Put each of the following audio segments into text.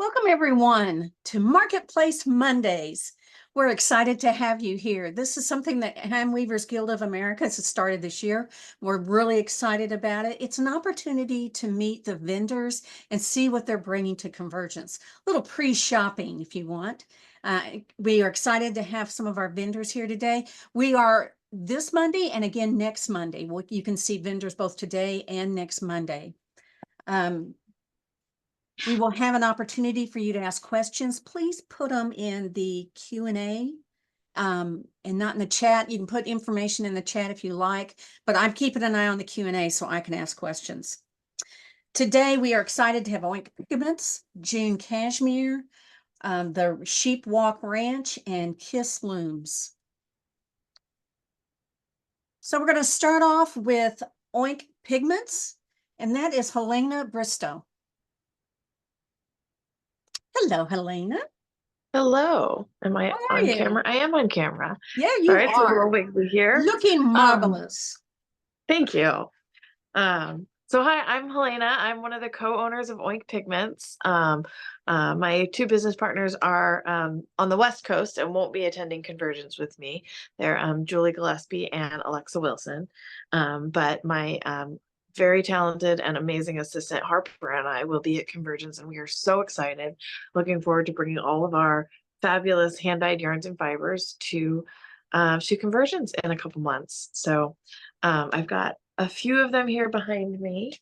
Welcome, everyone, to Marketplace Mondays. We're excited to have you here. This is something that Hand Weavers Guild of America has started this year. We're really excited about it. It's an opportunity to meet the vendors and see what they're bringing to Convergence. A little pre-shopping, if you want. We are excited to have some of our vendors here today. We are this Monday and again next Monday. You can see vendors both today and next Monday. We will have an opportunity for you to ask questions. Please put them in the Q&A and not in the chat. You can put information in the chat if you like, but I'm keeping an eye on the Q&A so I can ask questions. Today, we are excited to have Oink Pigments, June Cashmere, the Sheep Walk Ranch, and Kiss Looms. So we're going to start off with Oink Pigments, and that is Helena Bristow. Hello, Helena. Hello. Am I on camera? I am on camera. Yeah, you Sorry, are. it's a little wiggly here. Looking marvelous. Thank you. So hi, I'm Helena. I'm one of the co-owners of Oink Pigments. My two business partners are on the West Coast and won't be attending Convergence with me. They're Julie Gillespie and Alexa Wilson. But my very talented and amazing assistant Harper and I will be at Convergence, and we are so excited. Looking forward to bringing all of our fabulous hand-dyed yarns and fibers to Convergence in a couple months. So I've got a few of them here behind me,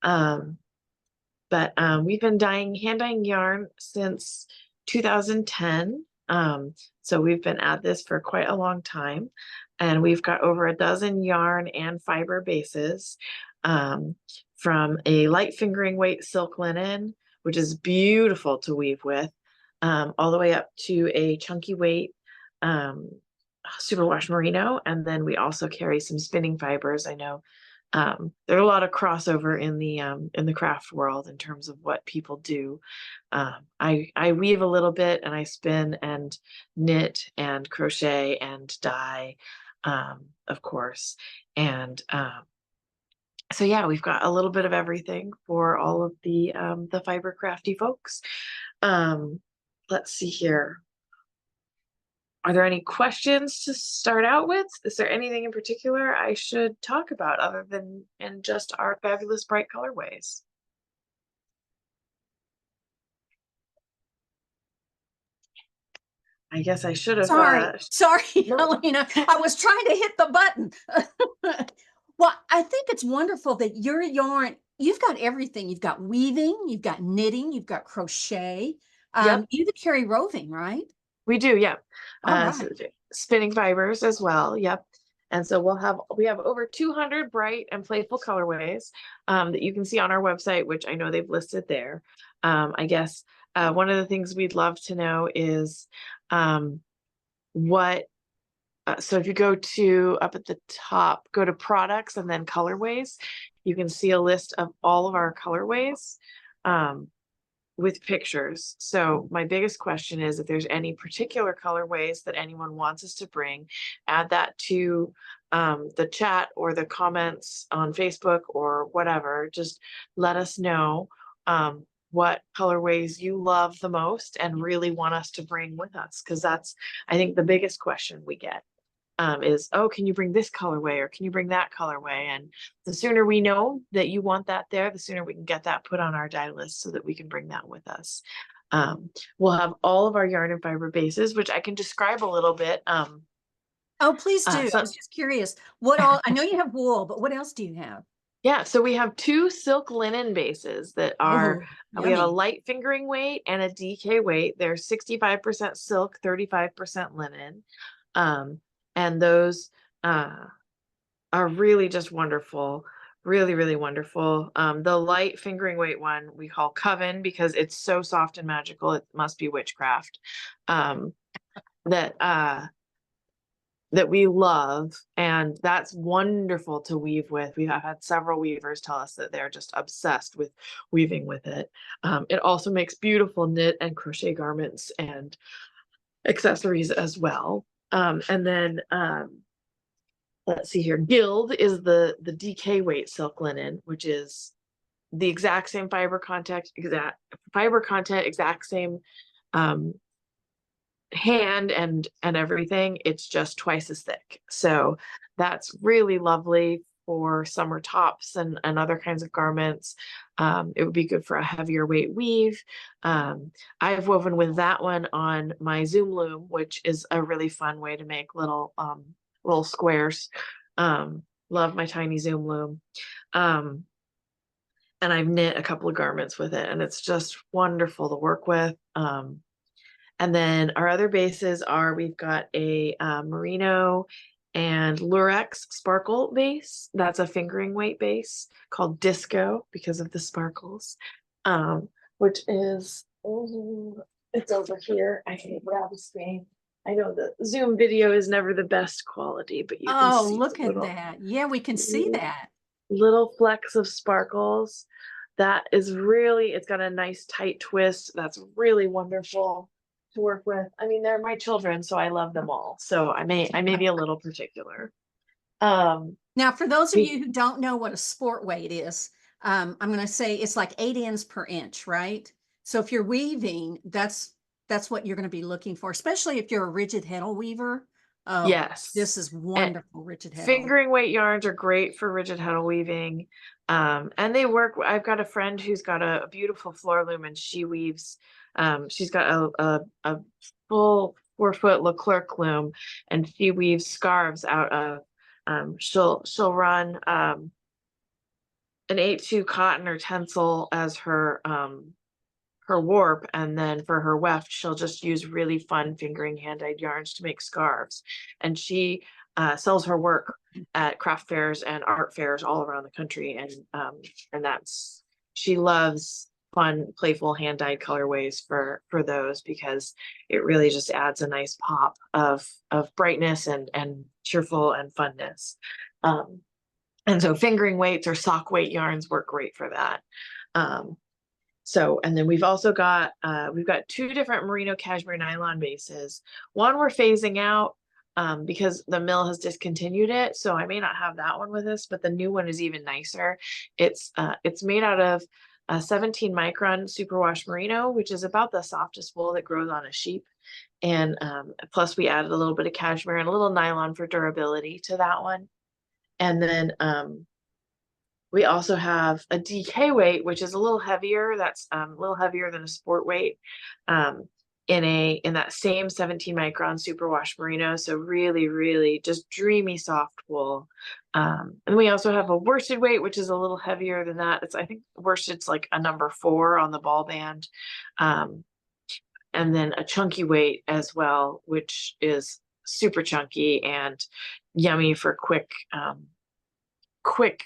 but we've been hand dyeing yarn since 2010. So we've been at this for quite a long time, and we've got over a dozen yarn and fiber bases. From a light fingering weight silk linen, which is beautiful to weave with, all the way up to a chunky weight superwash merino. And then we also carry some spinning fibers. I know there's a lot of crossover in the craft world in terms of what people do. I weave a little bit, and I spin and knit and crochet and dye, of course. And so yeah, we've got a little bit of everything for all of the fiber crafty folks. Let's see here. Are there any questions to start out with? Is there anything in particular I should talk about other than just our fabulous bright colorways? I guess I should have. Sorry, Helena. I was trying to hit the button. Well, I think it's wonderful that your yarn, you've got everything. You've got weaving, you've got knitting, you've got crochet. Yep. You even carry roving, right? We do, yeah. Right. So spinning fibers as well, yep. And so we have over 200 bright and playful colorways that you can see on our website, which I know they've listed there. I guess one of the things we'd love to know is so if you go to up at the top, go to products and then colorways, you can see a list of all of our colorways with pictures. So my biggest question is if there's any particular colorways that anyone wants us to bring, add that to the chat or the comments on Facebook or whatever. Just let us know what colorways you love the most and really want us to bring with us, because that's, I think, the biggest question we get. Is, oh, can you bring this colorway or can you bring that colorway? And the sooner we know that you want that there, the sooner we can get that put on our dye list so that we can bring that with us. We'll have all of our yarn and fiber bases, which I can describe a little bit. Oh, please do. I was just curious. What all? I know you have wool, but what else do you have? Yeah, so we have two silk linen bases that are, we have a light fingering weight and a DK weight. They're 65% silk, 35% linen. And those are really just wonderful, really, really wonderful. The light fingering weight one we call Coven because it's so soft and magical. It must be witchcraft. That we love, and that's wonderful to weave with. We have had several weavers tell us that they're just obsessed with weaving with it. It also makes beautiful knit and crochet garments and accessories as well. And then let's see here, Guild is the DK weight silk linen, which is the exact same fiber content, exact same um, hand and everything. It's just twice as thick. So that's really lovely for summer tops and other kinds of garments. It would be good for a heavier weight weave. I've woven with that one on my Zoom loom, which is a really fun way to make little squares. Love my tiny Zoom loom. And I've knit a couple of garments with it, and it's just wonderful to work with. And then our other bases are, we've got a merino and lurex sparkle base. That's a fingering weight base called Disco because of the sparkles, which is, it's over here. I can grab the screen. I know the Zoom video is never the best quality, but you can Oh, see look the at that. Yeah, we can see that. little flecks of sparkles. That is really, it's got a nice tight twist. That's really wonderful to work with. I mean, they're my children, so I love them all. So I may be a little particular. Now, for those of we- you who don't know what a sport weight is, I'm going to say it's like 8 ends per inch, right? So if you're weaving, that's what you're going to be looking for, especially if you're a rigid heddle weaver. Oh, yes. this is And wonderful, rigid heddle. fingering weight yarns are great for rigid heddle weaving. And they work. I've got a friend who's got a beautiful floor loom, and she weaves. She's got a full 4 foot Leclerc loom, and she weaves scarves out of. She'll run an 8-2 cotton or tencel as her warp, and then for her weft she'll just use really fun fingering hand-dyed yarns to make scarves. And she sells her work at craft fairs and art fairs all around the country, and that's, she loves fun playful hand-dyed colorways for those, because it really just adds a nice pop of brightness and cheerful and funness. And so fingering weights or sock weight yarns work great for that. So, and then we've also got, we've got 2 different merino cashmere nylon bases. One we're phasing out because the mill has discontinued it. So I may not have that one with us, but the new one is even nicer. It's made out of 17 micron superwash merino, which is about the softest wool that grows on a sheep. And plus we added a little bit of cashmere and a little nylon for durability to that one. And then we also have a DK weight, which is a little heavier. That's a little heavier than a sport weight, in that same 17 micron superwash merino. So really, really just dreamy soft wool. And we also have a worsted weight, which is a little heavier than that. I think worsted's like a number 4 on the ball band. And then a chunky weight as well, which is super chunky and yummy for quick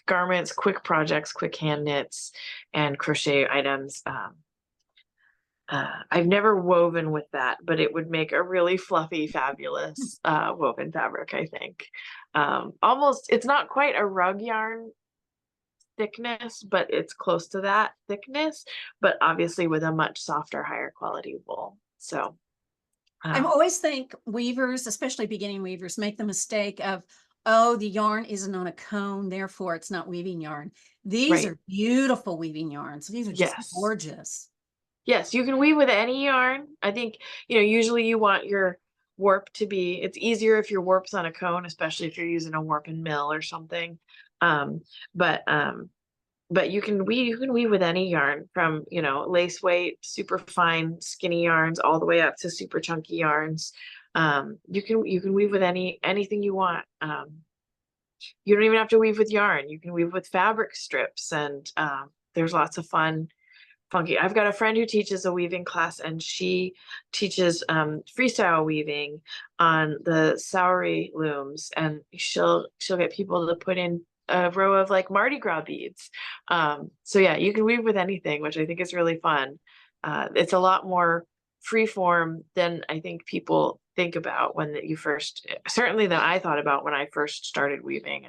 garments, quick projects, quick hand knits, and crochet items. I've never woven with that, but it would make a really fluffy, fabulous woven fabric, I think. Almost, it's not quite a rug yarn thickness, but it's close to that thickness, but obviously with a much softer, higher quality wool. So I always think weavers, especially beginning weavers, make the mistake of, oh, the yarn isn't on a cone, therefore it's not weaving yarn. These right. are beautiful weaving yarns. These are just Yes. gorgeous. Yes, you can weave with any yarn. I think, usually you want your warp to be, it's easier if your warp's on a cone, especially if you're using a warp and mill or something. Um, but you can weave with any yarn, from, lace weight, super fine, skinny yarns, all the way up to super chunky yarns. You can weave with anything you want. You don't even have to weave with yarn. You can weave with fabric strips, and there's lots of funky. I've got a friend who teaches a weaving class, and she teaches freestyle weaving on the Saori looms, and she'll get people to put in a row of like Mardi Gras beads. So yeah, you can weave with anything, which I think is really fun. It's a lot more free form than I think people think about when you first, certainly than I thought about when I first started weaving.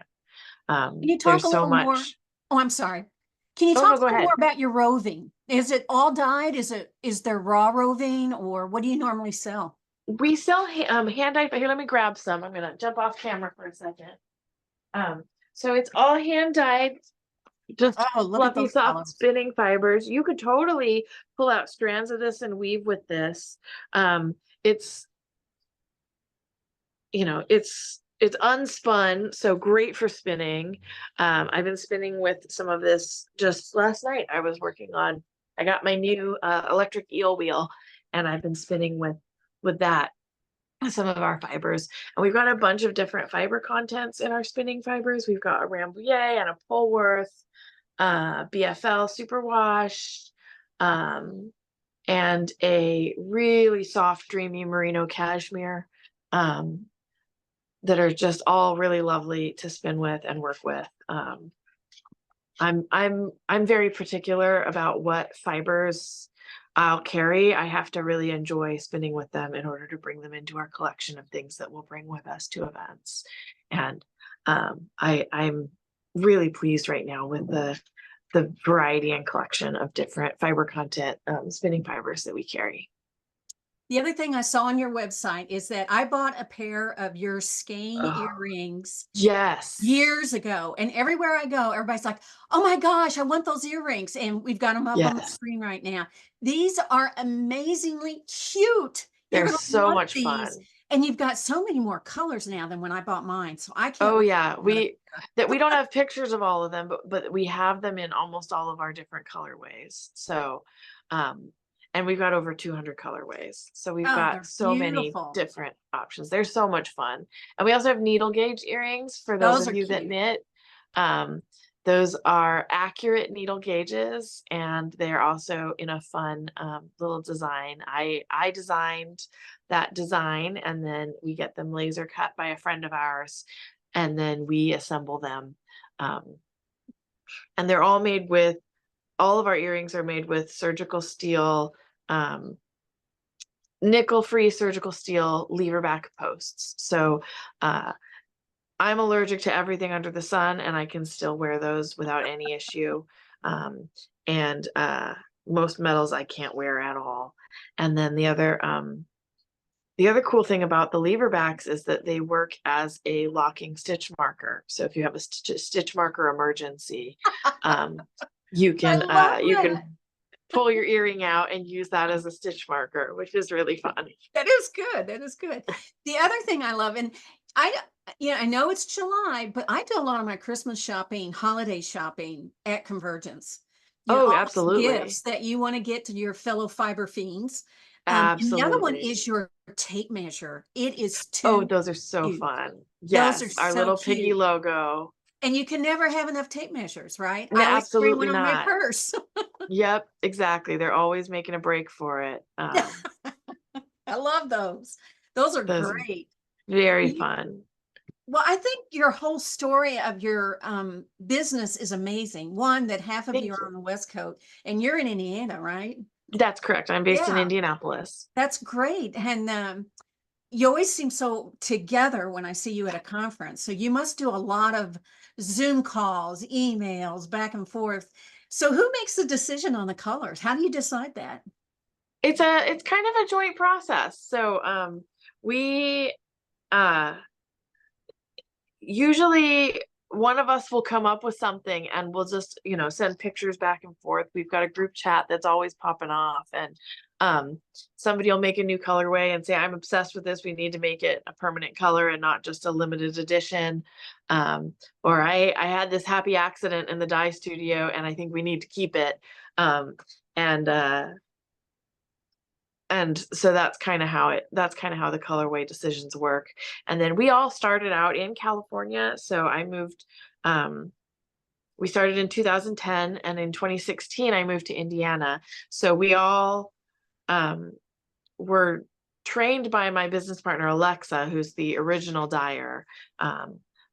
Can you talk a There's so little more? much. Oh, I'm sorry. Can you Oh talk no, a go little ahead. more about your roving? Is it all dyed? Is there raw roving, or what do you normally sell? We sell hand dyed, but here, let me grab some. I'm gonna jump off camera for a second. So it's all hand dyed Just Oh, look at fluffy, those soft colors. spinning fibers. You could totally pull out strands of this and weave with this. It's, it's unspun, so great for spinning. I've been spinning with some of this just last night. I got my new electric eel wheel, and I've been spinning with that, some of our fibers. And we've got a bunch of different fiber contents in our spinning fibers. We've got a Rambouillet and a Polworth, BFL superwash, and a really soft, dreamy merino cashmere, that are just all really lovely to spin with and work with. I'm very particular about what fibers I'll carry. I have to really enjoy spinning with them in order to bring them into our collection of things that we'll bring with us to events. And I'm really pleased right now with the variety and collection of different fiber content spinning fibers that we carry. The other thing I saw on your website is that I bought a pair of your skein Oh, earrings yes. years ago, and everywhere I go, everybody's like, "Oh my gosh, I want those earrings." And we've got them up on the Yes. screen right now. These are amazingly cute. You're They're gonna so love much these. fun. And you've got so many more colors now than when I bought mine. So I can't Oh wait yeah, for another we don't have pictures of all of them, but we have them in almost all of our different colorways. So, um, and we've got over 200 colorways. So we've Oh, got they're so many beautiful. different options. They're so much fun. And we also have needle gauge earrings for those Those of are you that cute. knit. Um, those are accurate needle gauges, and they're also in a fun little design. I designed that design, and then we get them laser cut by a friend of ours, and then we assemble them. Um, and they're all of our earrings are made with surgical steel, um, nickel-free surgical steel lever back posts. So uh, I'm allergic to everything under the sun, and I can still wear those without any issue. Um, and most metals I can't wear at all. And then the other cool thing about the lever backs is that they work as a locking stitch marker. So if you have a stitch marker emergency, um, I love you that. can pull your earring out and use that as a stitch marker, which is really fun. That is good. That is good. The other thing I love, and I, I know it's July, but I do a lot of my Christmas shopping, holiday shopping at Convergence. Oh, All those absolutely. gifts that you want to get to your fellow fiber fiends. And the other one Absolutely. is your tape measure. It is Oh, too those are so cute. fun. Those are Yes, our so little piggy cute. logo. And you can never have enough tape measures, right? No, I always carry one absolutely on my not. purse. Yep, exactly. They're always making a break for it. I love those. Those are Those are great. very fun. Well, I think your whole story of your business is amazing. One, that half of you Thank are you. on the West Coast and you're in Indiana, right? That's correct. I'm based in Yeah, Indianapolis. that's great. And you always seem so together when I see you at a conference. So you must do a lot of Zoom calls, emails, back and forth. So who makes the decision on the colors? How do you decide that? It's kind of a joint process. So we uh usually one of us will come up with something, and we'll just, send pictures back and forth. We've got a group chat that's always popping off, and somebody will make a new colorway and say, I'm obsessed with this. We need to make it a permanent color and not just a limited edition. Or I had this happy accident in the dye studio and I think we need to keep it. Um, and and so that's kind of how the colorway decisions work. And then we all started out in California. So we started in 2010, and in 2016 I moved to Indiana. So we all um, were trained by my business partner Alexa, who's the original dyer.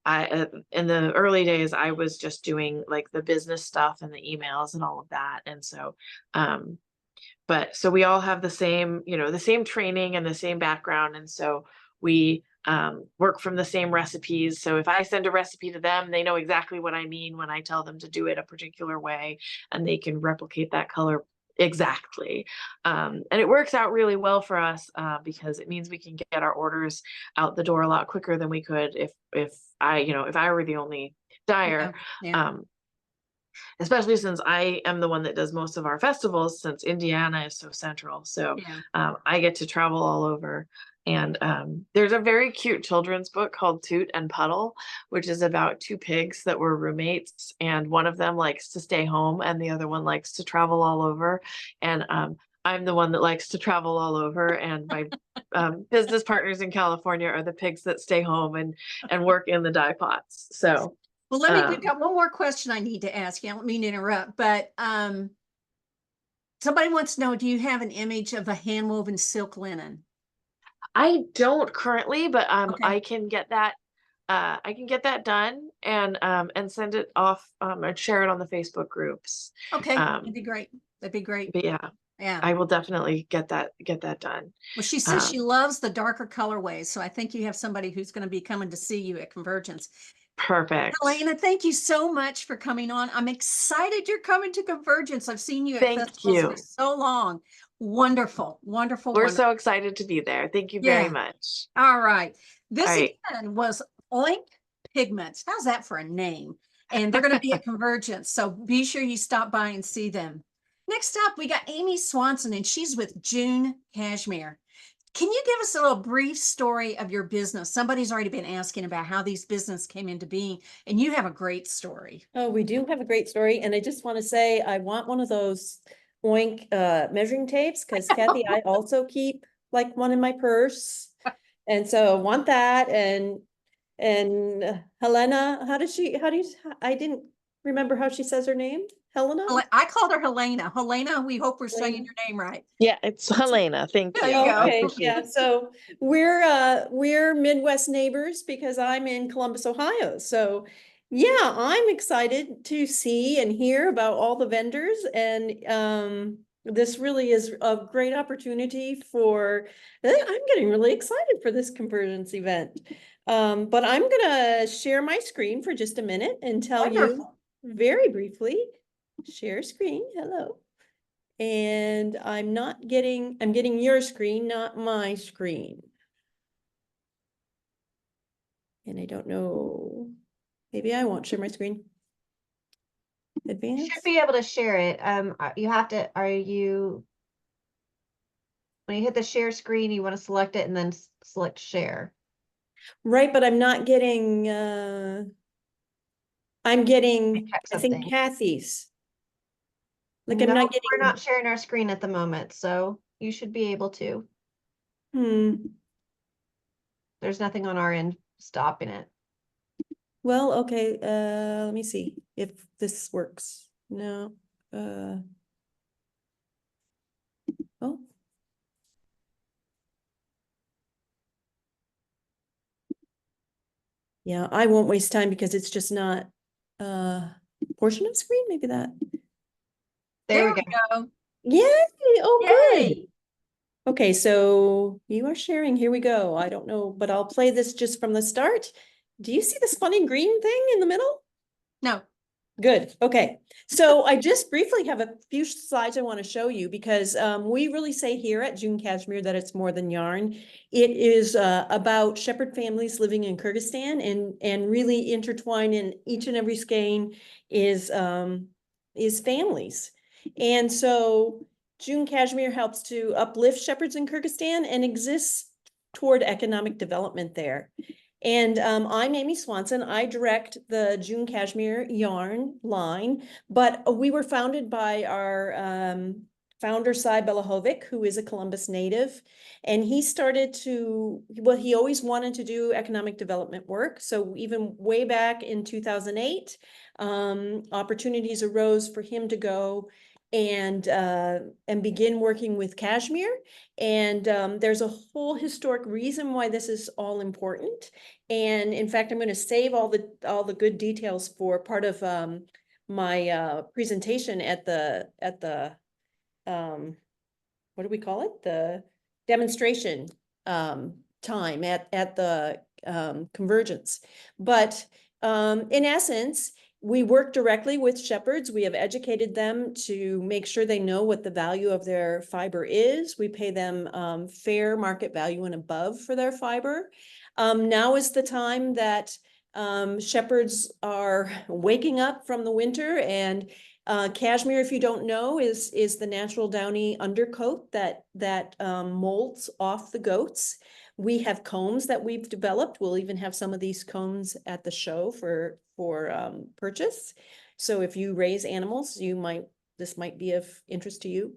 I in the early days I was just doing like the business stuff and the emails and all of that. And so but so we all have the same training and the same background. And so we work from the same recipes. So if I send a recipe to them, they know exactly what I mean when I tell them to do it a particular way, and they can replicate that color exactly. And it works out really well for us because it means we can get our orders out the door a lot quicker than we could if I were the only dyer. Yeah, yeah. Um, especially since I am the one that does most of our festivals, since Indiana is so central. So Yeah. I get to travel all over. And there's a very cute children's book called Toot and Puddle, which is about two pigs that were roommates, and one of them likes to stay home, and the other one likes to travel all over. And I'm the one that likes to travel all over, and my business partners in California are the pigs that stay home and work in the dye pots. So Well, we've um, got one more question I need to ask you. I don't mean to interrupt, but somebody wants to know, do you have an image of a hand woven silk linen? I don't currently, but Okay. I can get that I can get that done and send it off and share it on the Facebook groups. Okay. That'd Um, be great. That'd be great. but yeah, Yeah. I will definitely get that done. Well, she says she Um, loves the darker colorways. So I think you have somebody who's going to be coming to see you at Convergence. Perfect. Helena, thank you so much for coming on. I'm excited you're coming to Convergence. I've seen you at Thank festivals for you. so long. Wonderful, wonderful, We're wonderful. so excited to be there. Thank you very Yeah. much. All right. All This right. again was Oink Pigments. How's that for a name? And they're going to be at Convergence. So be sure you stop by and see them. Next up, we got Amy Swanson, and she's with June Cashmere. Can you give us a little brief story of your business? Somebody's already been asking about how these business came into being, and you have a great story. Oh, we do have a great story, and I just want to say I want one of those Oink measuring tapes because Kathy, I also keep like one in my purse, and so I want that. And Helena, how do you? I didn't remember how she says her name. Helena. I called her Helena. Helena, we hope we're saying Helena? your name right. Yeah, it's Helena. Thank There you. you Oh, go. okay, Thank you. yeah, so we're Midwest neighbors because I'm in Columbus, Ohio. So yeah, I'm excited to see and hear about all the vendors, and this really is a great opportunity for I'm getting really excited for this Convergence event. But I'm gonna share my screen for just a minute and tell you Wonderful. very briefly. Share screen. Hello. And I'm getting your screen, not my screen. And I don't know, maybe I won't share my screen. You Advance? should be able to share it. You have to, when you hit the share screen, you want to select it and then select share. Right, but I'm not getting, I'm getting, Check I think something. Kathy's. Like I'm No, not we're getting, not sharing our screen at the moment, so you should be able to. There's nothing on our end stopping it. well, okay, let me see if this works. No, oh. Yeah, I won't waste time because it's just not, portion of screen, maybe that. There we we go. go. Yay, oh, good. Yay. Okay, so you are sharing. Here we go. I don't know, but I'll play this just from the start. Do you see this funny green thing in the middle? No. Good. Okay. So I just briefly have a few slides I want to show you because we really say here at June Cashmere that it's more than yarn. It is about shepherd families living in Kyrgyzstan and really intertwined in each and every skein is families. And so June Cashmere helps to uplift shepherds in Kyrgyzstan and exists toward economic development there. And I'm Amy Swanson. I direct the June Cashmere yarn line, but we were founded by our founder, Cy Belahovic, who is a Columbus native. And he started to, well, he always wanted to do economic development work. So even way back in 2008, opportunities arose for him to go and begin working with Kashmir. And there's a whole historic reason why this is all important. And in fact, I'm going to save all the good details for part of my presentation at the what do we call it? The demonstration time at the Convergence. But in essence, we work directly with shepherds. We have educated them to make sure they know what the value of their fiber is. We pay them fair market value and above for their fiber. Now is the time that Shepherds are waking up from the winter, and cashmere, if you don't know, is the natural downy undercoat that molds off the goats. We have combs that we've developed. We'll even have some of these combs at the show for purchase. So if you raise animals, this might be of interest to you.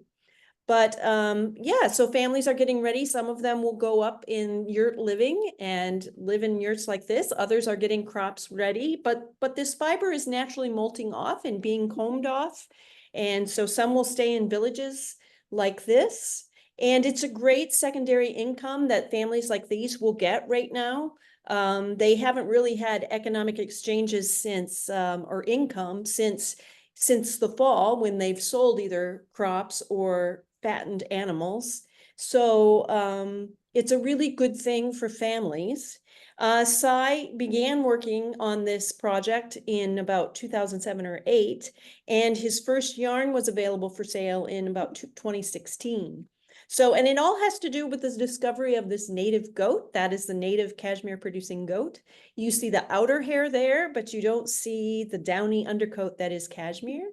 But yeah, so families are getting ready. Some of them will go up in yurt living and live in yurts like this. Others are getting crops ready, but this fiber is naturally molting off and being combed off. And so some will stay in villages like this. And it's a great secondary income that families like these will get right now. They haven't really had economic exchanges since or income since the fall, when they've sold either crops or fattened animals. So it's a really good thing for families. Cy began working on this project in about 2007 or 8, and his first yarn was available for sale in about 2016. So, and it all has to do with the discovery of this native goat. That is the native cashmere producing goat. You see the outer hair there, but you don't see the downy undercoat that is cashmere.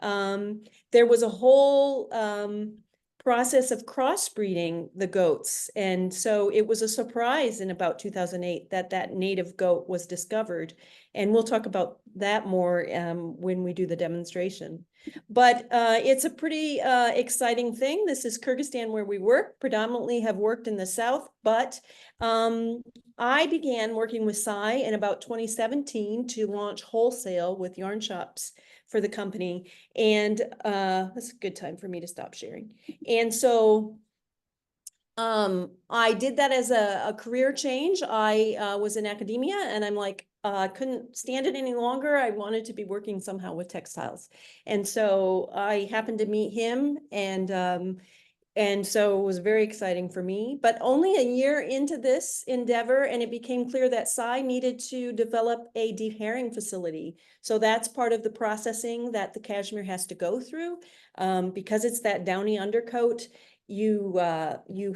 There was a whole process of crossbreeding the goats. And so it was a surprise in about 2008 that native goat was discovered. And we'll talk about that more when we do the demonstration. But it's a pretty exciting thing. This is Kyrgyzstan where we work, predominantly have worked in the south, but I began working with Cy in about 2017 to launch wholesale with yarn shops for the company. And that's a good time for me to stop sharing. And so I did that as a career change. I was in academia, and I'm like, couldn't stand it any longer. I wanted to be working somehow with textiles. And so I happened to meet him, and so it was very exciting for me. But only a year into this endeavor, and it became clear that Cy needed to develop a deherring facility. So that's part of the processing that the cashmere has to go through. Because it's that downy undercoat, you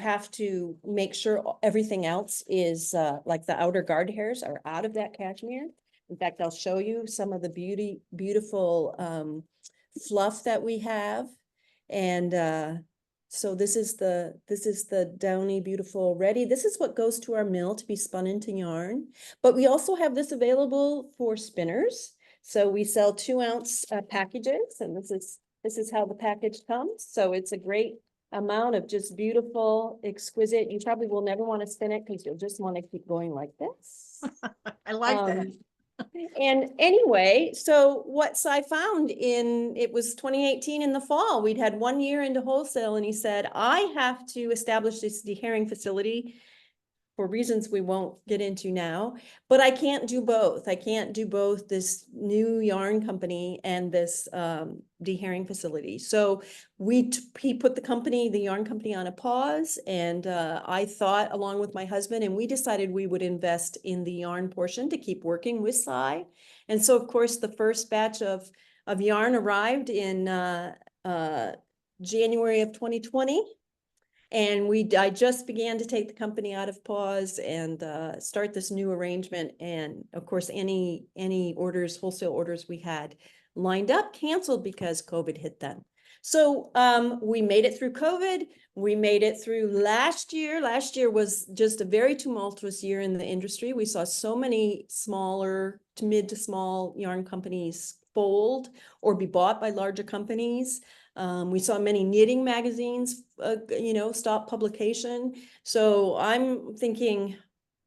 have to make sure everything else is like the outer guard hairs are out of that cashmere. In fact, I'll show you some of the beautiful fluff that we have. And so this is the downy, beautiful ready. This is what goes to our mill to be spun into yarn. But we also have this available for spinners. So we sell 2-ounce packages, and this is how the package comes. So it's a great amount of just beautiful, exquisite. You probably will never want to spin it because you'll just want to keep going like this. I like that. And anyway, so what Cy found it was 2018 in the fall, we'd had 1 year into wholesale, and he said, I have to establish this deherring facility for reasons we won't get into now, but I can't do both. I can't do both this new yarn company and this deherring facility. So he put the yarn company on a pause, and I thought along with my husband, and we decided we would invest in the yarn portion to keep working with Cy. And so of course the first batch of yarn arrived in January of 2020. And I just began to take the company out of pause and start this new arrangement. And of course, any orders, wholesale orders we had lined up, canceled because COVID hit them. So we made it through COVID. We made it through last year. Last year was just a very tumultuous year in the industry. We saw so many smaller to mid to small yarn companies fold or be bought by larger companies. We saw many knitting magazines, stop publication. So I'm thinking,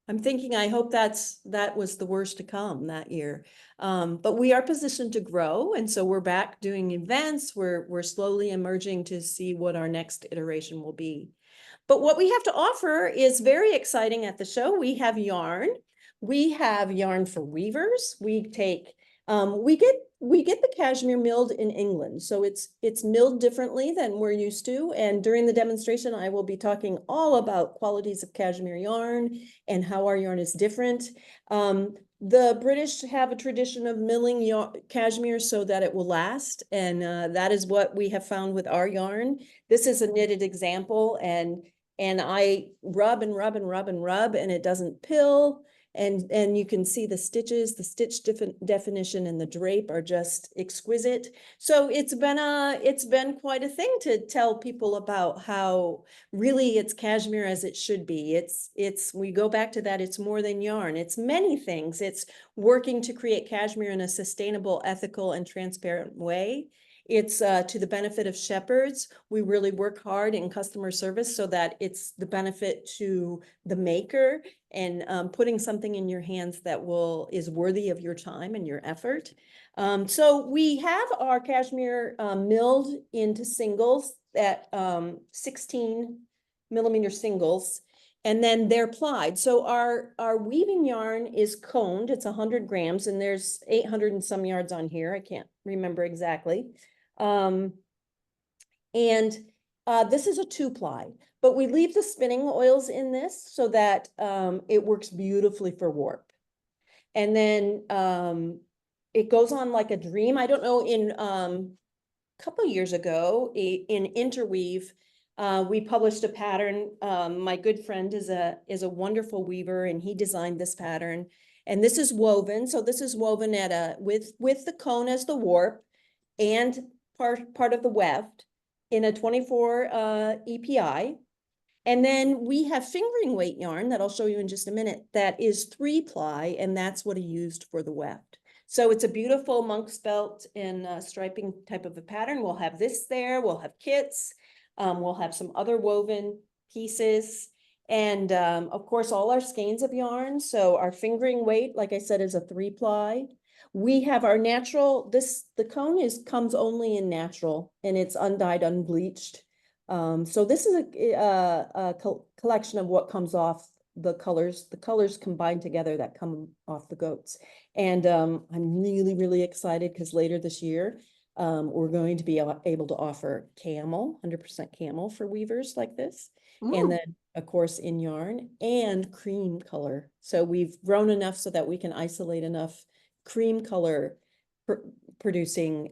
I hope that was the worst to come that year. But we are positioned to grow. And so we're back doing events. We're slowly emerging to see what our next iteration will be. But what we have to offer is very exciting at the show. We have yarn. We have yarn for weavers. We get the cashmere milled in England. So it's milled differently than we're used to. And during the demonstration, I will be talking all about qualities of cashmere yarn and how our yarn is different. The British have a tradition of milling cashmere so that it will last. And that is what we have found with our yarn. This is a knitted example, and I rub and rub and rub and rub, and it doesn't pill. And you can see the stitches, the stitch definition and the drape are just exquisite. So it's been quite a thing to tell people about how really it's cashmere as it should be. We go back to that, it's more than yarn. It's many things. It's working to create cashmere in a sustainable, ethical, and transparent way. It's to the benefit of shepherds. We really work hard in customer service so that it's the benefit to the maker and putting something in your hands that is worthy of your time and your effort. So we have our cashmere milled into singles at 16mm singles, and then they're plied. So our weaving yarn is coned. It's 100 grams, and there's 800 and some yards on here. I can't remember exactly. This is a 2-ply, but we leave the spinning oils in this so that it works beautifully for warp. And then it goes on like a dream. I don't know, in a couple of years ago in Interweave, we published a pattern. My good friend is a wonderful weaver, and he designed this pattern. And this is woven. So this is woven at with the cone as the warp and part of the weft in a 24 EPI. And then we have fingering weight yarn that I'll show you in just a minute that is 3-ply, and that's what I used for the weft. So it's a beautiful monk's belt and striping type of a pattern. We'll have this there, we'll have kits, we'll have some other woven pieces, and of course all our skeins of yarn. So our fingering weight, like I said, is a 3-ply. We have our natural, the cone comes only in natural, and it's undyed, unbleached. So this is a collection of what comes off the colors combined together that come off the goats. And I'm really, really excited because later this year, we're going to be able to offer camel, 100% camel for weavers like this. Ooh. And then of course in yarn and cream color. So we've grown enough so that we can isolate enough cream color producing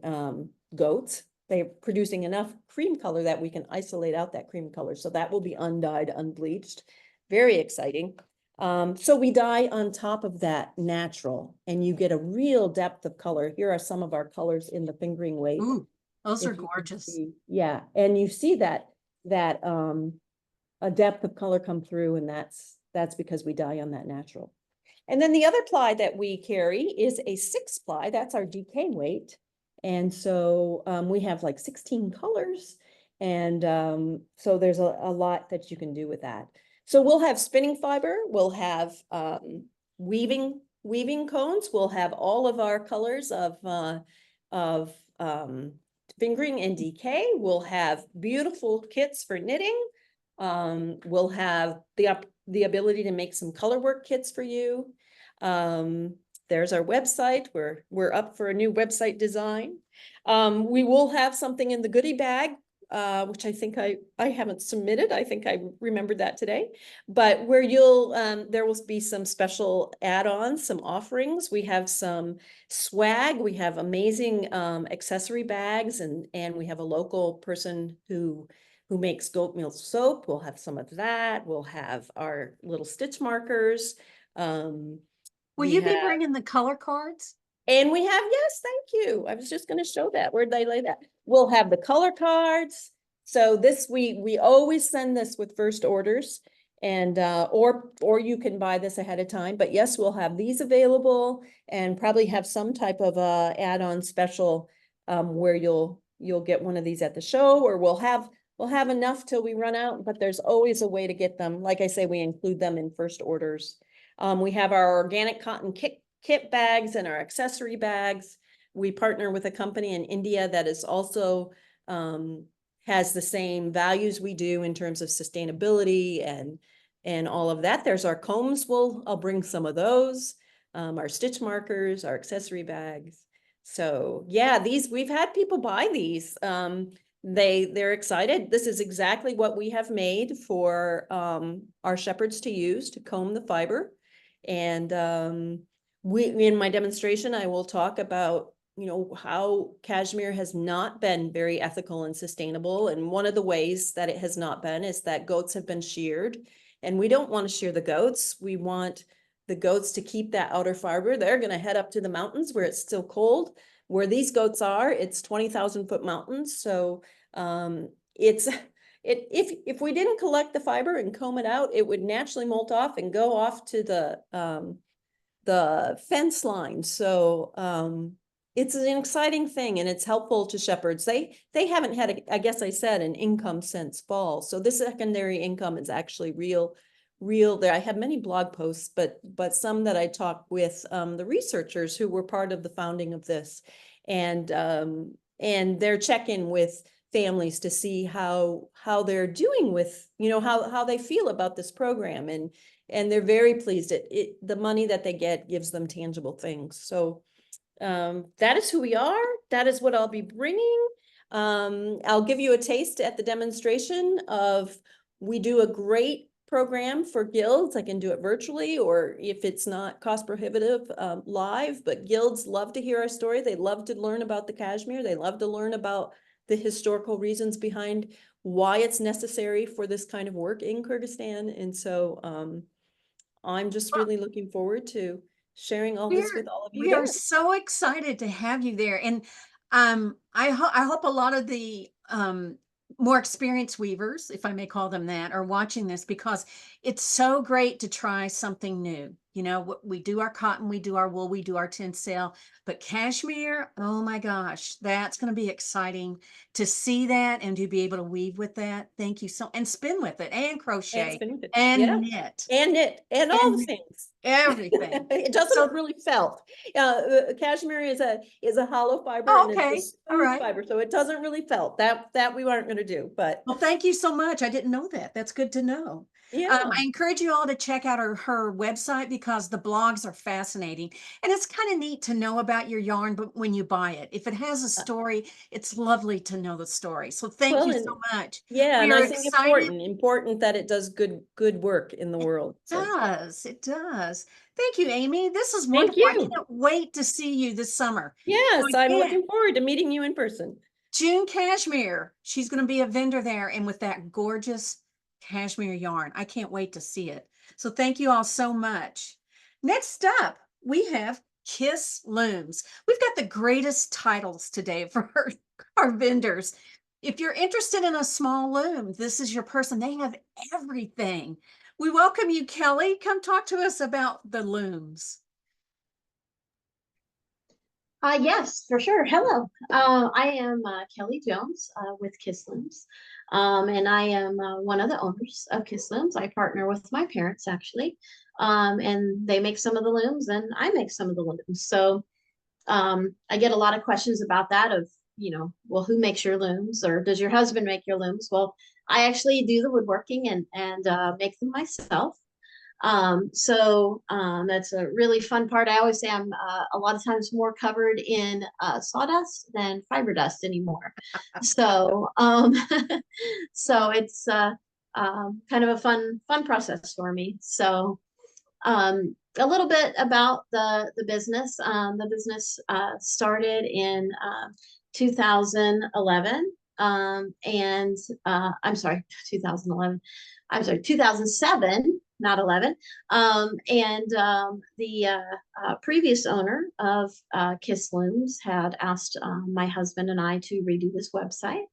goats. They're producing enough cream color that we can isolate out that cream color. So that will be undyed, unbleached. Very exciting. So we dye on top of that natural, and you get a real depth of color. Here are some of our colors in the fingering weight. Ooh, those are If you can gorgeous. see. Yeah, and you see that a depth of color come through, and that's because we dye on that natural. And then the other ply that we carry is a 6-ply. That's our DK weight. And so we have like 16 colors. And so there's a lot that you can do with that. So we'll have spinning fiber, we'll have weaving cones, we'll have all of our colors of fingering and DK. We'll have beautiful kits for knitting. We'll have the ability to make some color work kits for you. There's our website. We're up for a new website design. We will have something in the goodie bag, which I think I haven't submitted. I think I remembered that today, but where there will be some special add-ons, some offerings. We have some swag. We have amazing accessory bags, and we have a local person who makes goat milk soap. We'll have some of that. We'll have our little stitch markers. Will you be bringing the color cards? And we have, yes, thank you. I was just going to show that. Where'd they lay that? We'll have the color cards. So this, we always send this with first orders, and or you can buy this ahead of time. But yes, we'll have these available, and probably have some type of add-on special where you'll get one of these at the show, or we'll have enough till we run out. But there's always a way to get them. Like I say, we include them in first orders. We have our organic cotton kit bags and our accessory bags. We partner with a company in India that is also has the same values we do in terms of sustainability and all of that. There's our combs. I'll bring some of those, our stitch markers, our accessory bags. So yeah, we've had people buy these. They're excited. This is exactly what we have made for our shepherds to use to comb the fiber. And in my demonstration, I will talk about, how cashmere has not been very ethical and sustainable. And one of the ways that it has not been is that goats have been sheared, and we don't want to shear the goats. We want the goats to keep that outer fiber. They're going to head up to the mountains where it's still cold. Where these goats are, it's 20,000-foot mountains. So if we didn't collect the fiber and comb it out, it would naturally molt off and go off to the fence line. So it's an exciting thing, and it's helpful to shepherds. They haven't had, I guess I said, an income since fall. So this secondary income is actually real there. I have many blog posts, but some that I talked with the researchers who were part of the founding of this, and they're checking with families to see how they're doing with, how they feel about this program, and they're very pleased. The money that they get gives them tangible things. So that is who we are. That is what I'll be bringing. I'll give you a taste at the demonstration of, we do a great program for guilds. I can do it virtually, or if it's not cost prohibitive, live, but guilds love to hear our story. They love to learn about the cashmere. They love to learn about the historical reasons behind why it's necessary for this kind of work in Kyrgyzstan. And so I'm just really looking forward to sharing all this with all of you. We are so excited to have you there. And I hope a lot of the more experienced weavers, if I may call them that, are watching this, because it's so great to try something new. We do our cotton, we do our wool, we do our tencel, but cashmere, oh my gosh, that's going to be exciting to see that and to be able to weave with that. Thank you and spin with it, and crochet, and knit, and all the things. Everything. It doesn't really felt. Cashmere is a hollow fiber. Oh, and okay. It's a smooth fiber, so it doesn't really felt. That we weren't going to do. But well, thank you so much. I didn't know that. That's good to know. Yeah. I encourage you all to check out her website, because the blogs are fascinating, and it's kind of neat to know about your yarn, but when you buy it, if it has a story, it's lovely to know the story. So thank you so much. Yeah, we and are I think excited. important that it does good work in the world. It does. Thank you, Amy. This is wonderful. I can't wait to see you this summer. Yes, I'm looking forward to meeting you in person. June Cashmere, she's going to be a vendor there, and with that gorgeous cashmere yarn. I can't wait to see it. So thank you all so much. Next up, we have Kiss Looms. We've got the greatest titles today for our vendors. If you're interested in a small loom, this is your person. They have everything. We welcome you, Kelly. Come talk to us about the looms. Yes, for sure. Hello. I am Kelly Jones with Kiss Looms, and I am one of the owners of Kiss Looms. I partner with my parents, actually, and they make some of the looms, and I make some of the looms. So I get a lot of questions about that of, well, who makes your looms, or does your husband make your looms? Well, I actually do the woodworking and make them myself. So that's a really fun part. I always say I'm a lot of times more covered in sawdust than fiber dust anymore. So so it's kind of a fun process for me. So a little bit about the business. The business started in 2011. And I'm sorry, 2011. I'm sorry, 2007, not 11. The previous owner of Kiss Looms had asked my husband and I to redo his website,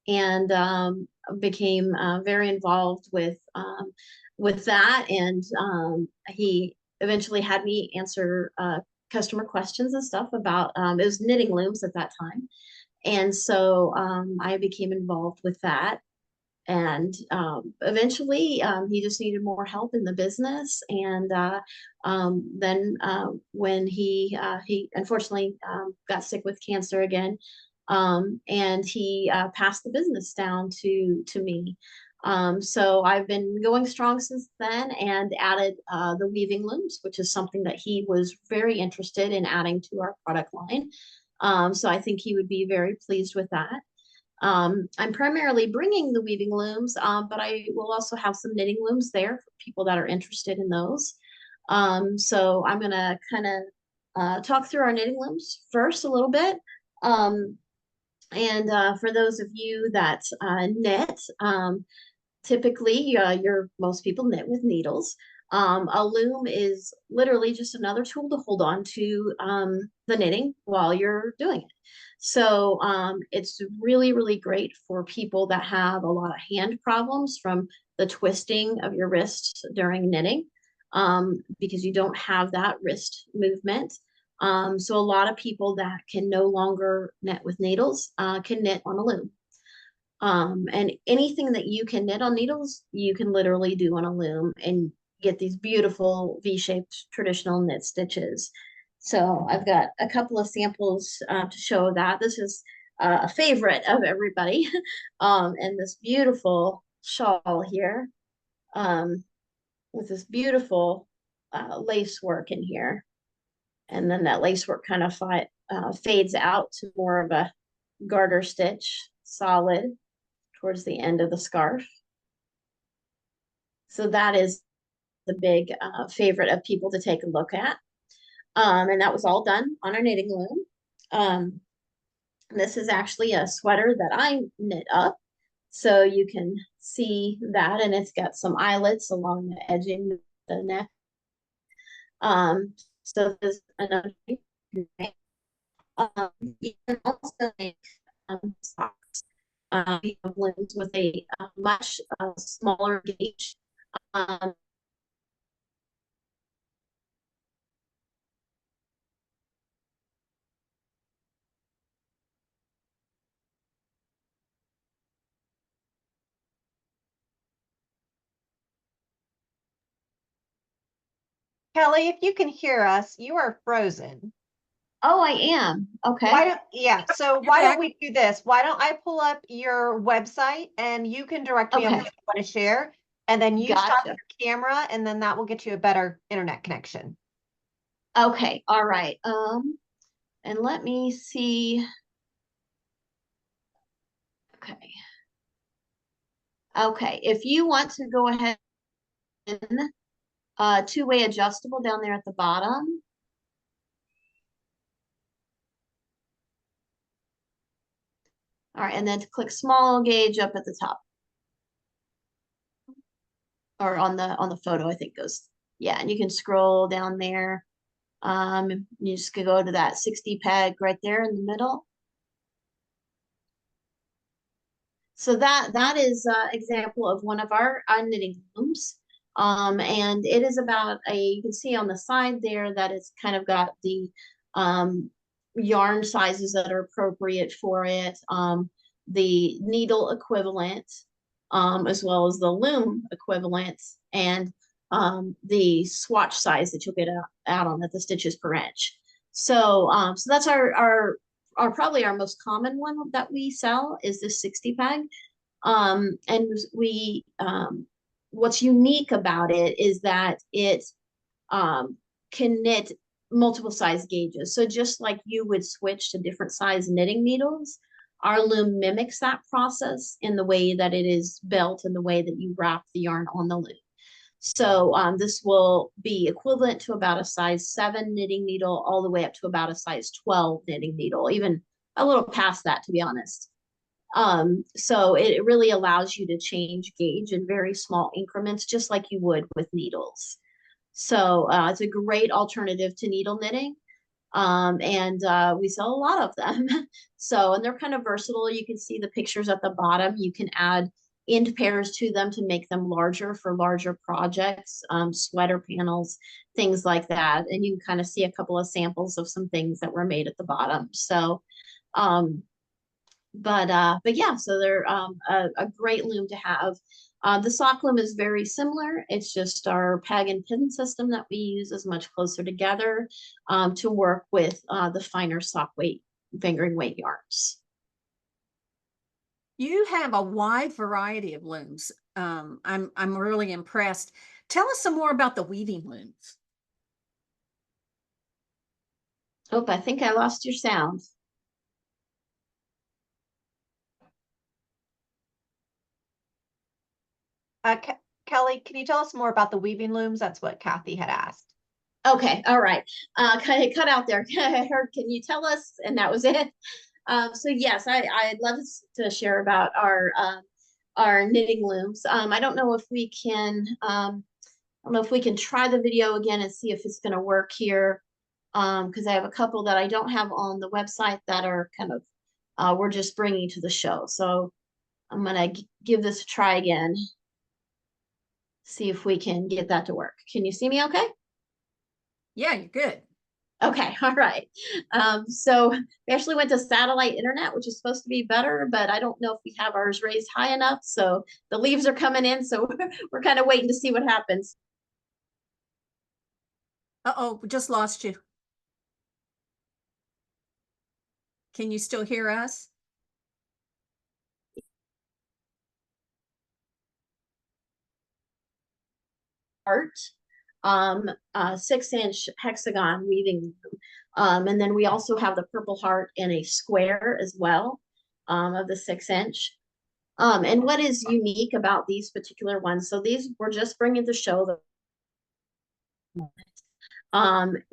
and became very involved with that. And he eventually had me answer customer questions and stuff about, it was knitting looms at that time. And so I became involved with that. And eventually he just needed more help in the business. And then when he unfortunately got sick with cancer again, and he passed the business down to me. So I've been going strong since then, and added the weaving looms, which is something that he was very interested in adding to our product line. So I think he would be very pleased with that. I'm primarily bringing the weaving looms, but I will also have some knitting looms there for people that are interested in those. So I'm going to kind of talk through our knitting looms first a little bit. For those of you that knit, typically, most people knit with needles. A loom is literally just another tool to hold on to the knitting while you're doing it. So it's really, really great for people that have a lot of hand problems from the twisting of your wrists during knitting, because you don't have that wrist movement. So a lot of people that can no longer knit with needles can knit on a loom. And anything that you can knit on needles, you can literally do on a loom and get these beautiful V-shaped traditional knit stitches. So I've got a couple of samples to show that. This is a favorite of everybody. And this beautiful shawl here with this beautiful lace work in here. And then that lace work kind of fades out to more of a garter stitch, solid, towards the end of the scarf. So that is the big favorite of people to take a look at. And that was all done on our knitting loom. This is actually a sweater that I knit up. So you can see that, and it's got some eyelets along the edging of the neck. So there's another thing. You can also make socks. We have looms with a much smaller gauge. Kelly, if you can hear us, you are frozen. Oh, I am. Okay. So why don't we do this? Why don't I pull up your website and you can direct me on what you want to share, and then you stop your camera, and then that will get you a better internet connection. Okay. All right. And let me see. Okay. Okay. If you want to go ahead and two-way adjustable down there at the bottom. All right, and then to click small gauge up at the top. Or on the photo, I think goes. Yeah, and you can scroll down there. You just could go to that 60 peg right there in the middle. So that is an example of one of our knitting looms. And it is about you can see on the side there that it's kind of got the yarn sizes that are appropriate for it, the needle equivalent, as well as the loom equivalent, and the swatch size that you'll get out on it, the stitches per inch. So so that's our probably our most common one that we sell is this 60 peg. And we what's unique about it is that it can knit multiple size gauges. So just like you would switch to different size knitting needles, our loom mimics that process in the way that it is built and the way that you wrap the yarn on the loom. So this will be equivalent to about a size 7 knitting needle, all the way up to about a size 12 knitting needle, even a little past that, to be honest. So it really allows you to change gauge in very small increments, just like you would with needles. So it's a great alternative to needle knitting. And we sell a lot of them. So, and they're kind of versatile. You can see the pictures at the bottom. You can add end pairs to them to make them larger for larger projects, sweater panels, things like that. And you can kind of see a couple of samples of some things that were made at the bottom. So, but yeah, so they're a great loom to have. The sock loom is very similar. It's just our peg and pin system that we use is much closer together to work with the finer sock weight, fingering weight yarns. You have a wide variety of looms. I'm really impressed. Tell us some more about the weaving looms. Oh, I think I lost your sound. Kelly, can you tell us more about the weaving looms? That's what Kathy had asked. Okay, all right. Cut out there. I heard, can you tell us? And that was it. So yes, I'd love to share about our knitting looms. I don't know if we can, I don't know if we can try the video again and see if it's going to work here. Because I have a couple that I don't have on the website that are kind of, we're just bringing to the show. So I'm going to give this a try again. See if we can get that to work. Can you see me okay? Yeah, you're good. Okay, all right. So we actually went to satellite internet, which is supposed to be better, but I don't know if we have ours raised high enough. So the leaves are coming in, so we're kind of waiting to see what happens. Uh-oh, we just lost you. Can you still hear us? Art, 6-inch hexagon weaving loom. And then we also have the Purple Heart in a square as well, of the 6-inch. And what is unique about these particular ones? So these we're just bringing to show the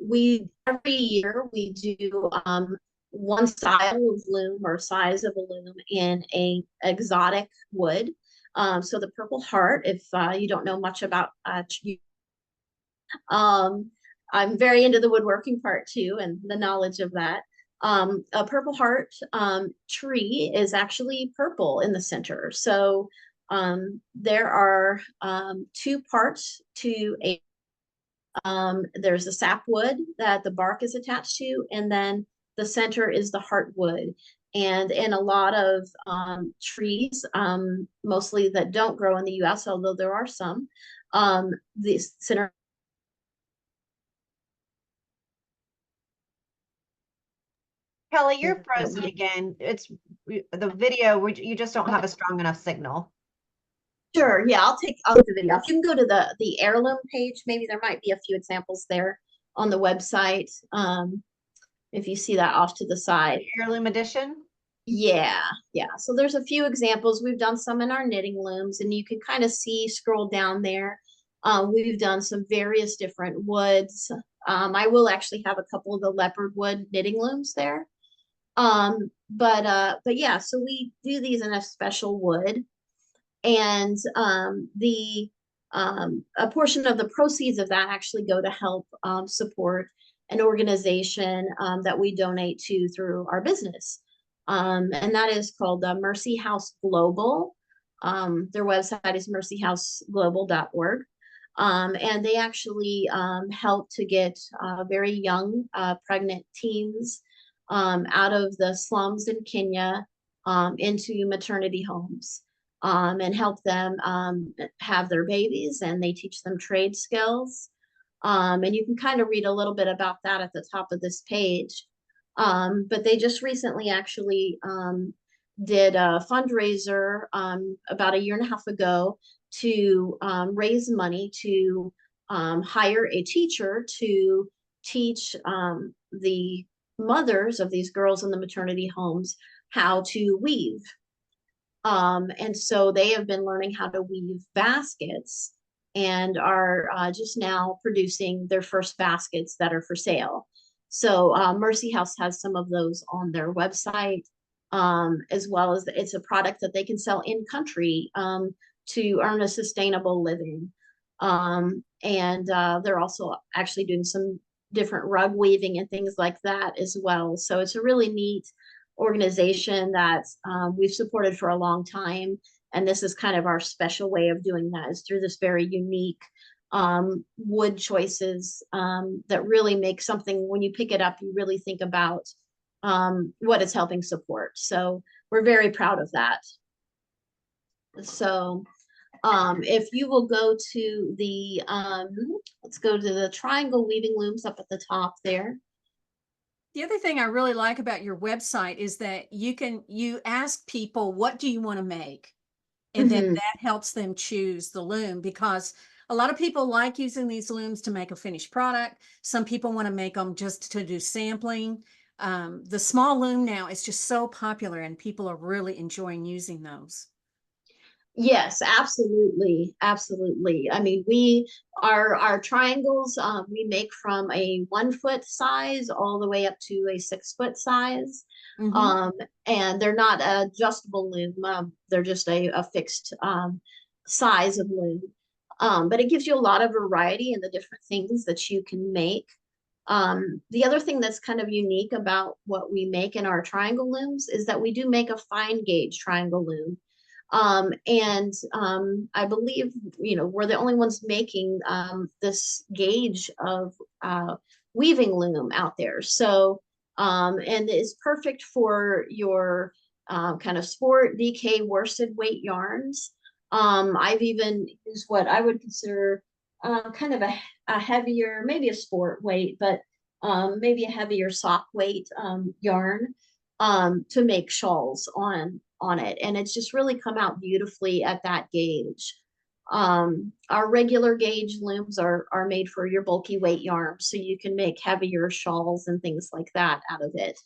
we every year we do one style of loom or size of a loom in a exotic wood. So the Purple Heart, if you don't know much about I'm very into the woodworking part too and the knowledge of that. A Purple Heart tree is actually purple in the center. So there are 2 parts to a there's a sapwood that the bark is attached to, and then the center is the heartwood. And in a lot of trees, mostly that don't grow in the US, although there are some, the center. Kelly, you're frozen again. It's the video, you just don't have a strong enough signal. Sure, yeah, I'll take the video. If you can go to the heirloom page, maybe there might be a few examples there on the website. If you see that off to the side. Heirloom edition? Yeah. So there's a few examples. We've done some in our knitting looms, and you can kind of scroll down there. We've done some various different woods. I will actually have a couple of the leopard wood knitting looms there. But yeah, so we do these in a special wood. And a portion of the proceeds of that actually go to help support an organization that we donate to through our business. And that is called Mercy House Global. Their website is mercyhouseglobal.org. And they actually help to get very young pregnant teens out of the slums in Kenya into maternity homes. And help them have their babies, and they teach them trade skills. And you can kind of read a little bit about that at the top of this page. But they just recently actually did a fundraiser about 1.5 years ago to raise money to hire a teacher to teach the mothers of these girls in the maternity homes how to weave. And so they have been learning how to weave baskets and are just now producing their first baskets that are for sale. So Mercy House has some of those on their website, as well as it's a product that they can sell in country to earn a sustainable living. And they're also actually doing some different rug weaving and things like that as well. So it's a really neat organization that we've supported for a long time, and this is kind of our special way of doing that, is through this very unique wood choices that really make something, when you pick it up, you really think about what it's helping support. So we're very proud of that. So if you will go to the let's go to the triangle weaving looms up at the top there. The other thing I really like about your website is that you ask people, what do you want to make? And then that helps them choose the loom, because a lot of people like using these looms to make a finished product. Some people want to make them just to do sampling. The small loom now is just so popular, and people are really enjoying using those. Yes, absolutely, absolutely. I mean, our triangles, we make from a 1 foot size all the way up to a 6 foot size. Mhm. Um, and they're not adjustable loom. They're just a fixed size of loom. But it gives you a lot of variety in the different things that you can make. The other thing that's kind of unique about what we make in our triangle looms is that we do make a fine gauge triangle loom. I believe, we're the only ones making this gauge of weaving loom out there. So, and it's perfect for your kind of sport DK worsted weight yarns. I've even used what I would consider kind of a heavier, maybe a sport weight, but maybe a heavier sock weight yarn to make shawls on it. And it's just really come out beautifully at that gauge. Our regular gauge looms are made for your bulky weight yarn, so you can make heavier shawls and things like that out of it.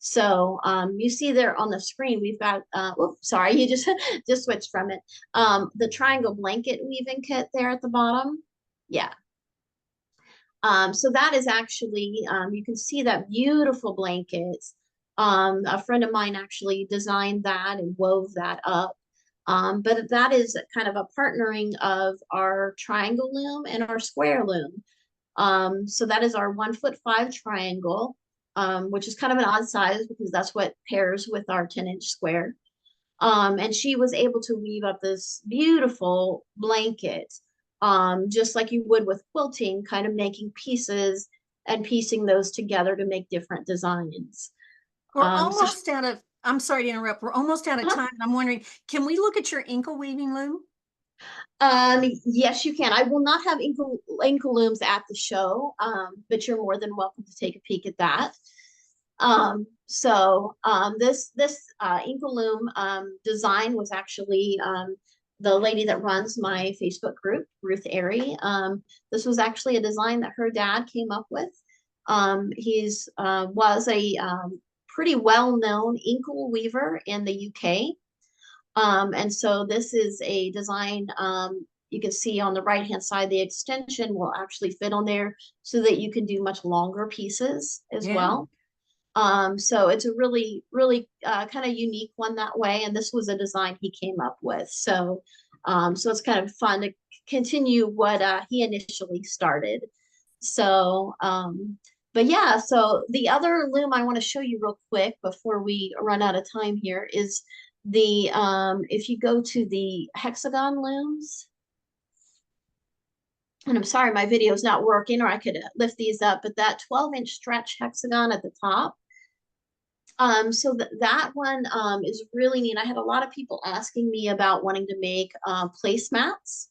So you see there on the screen, we've got, oops, sorry, you just just switched from it. The triangle blanket weaving kit there at the bottom. Yeah. So that is actually, you can see that beautiful blanket. A friend of mine actually designed that and wove that up. But that is kind of a partnering of our triangle loom and our square loom. So that is our 1'5" triangle, which is kind of an odd size because that's what pairs with our 10-inch square. And she was able to weave up this beautiful blanket, just like you would with quilting, kind of making pieces and piecing those together to make different designs. We're So almost out of, I'm sorry to interrupt. We're almost out of Uh-huh. time. I'm wondering, can we look at your ankle weaving loom? Yes, you can. I will not have ankle looms at the show, but you're more than welcome to take a peek at that. This ankle loom design was actually the lady that runs my Facebook group, Ruth Airy. This was actually a design that her dad came up with. He's was a pretty well-known ankle weaver in the UK. And so this is a design, you can see on the right hand side, the extension will actually fit on there so that you can do much longer pieces as Yeah. well. So it's a really, really kind of unique one that way. And this was a design he came up with. So, so it's kind of fun to continue what he initially started. So, but yeah, so the other loom I want to show you real quick before we run out of time here is the, if you go to the hexagon looms, and I'm sorry, my video is not working, or I could lift these up, but that 12-inch stretch hexagon at the top. So that one is really neat. I had a lot of people asking me about wanting to make placemats.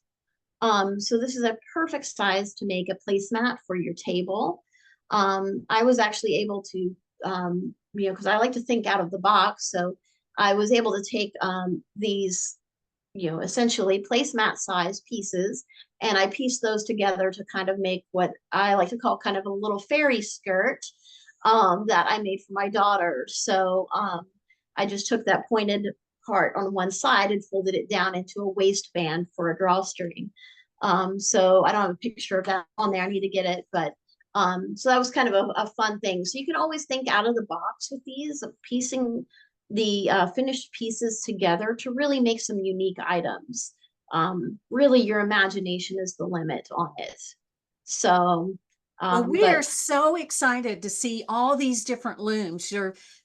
So this is a perfect size to make a placemat for your table. I was actually able to, because I like to think out of the box. So I was able to take these, essentially placemat size pieces, and I pieced those together to kind of make what I like to call kind of a little fairy skirt that I made for my daughter. So I just took that pointed part on one side and folded it down into a waistband for a drawstring. So I don't have a picture of that on there. I need to get it, but so that was kind of a fun thing. So you can always think out of the box with these, of piecing the finished pieces together to really make some unique items. Really, your imagination is the limit on it. So, Well, we are but so excited to see all these different looms.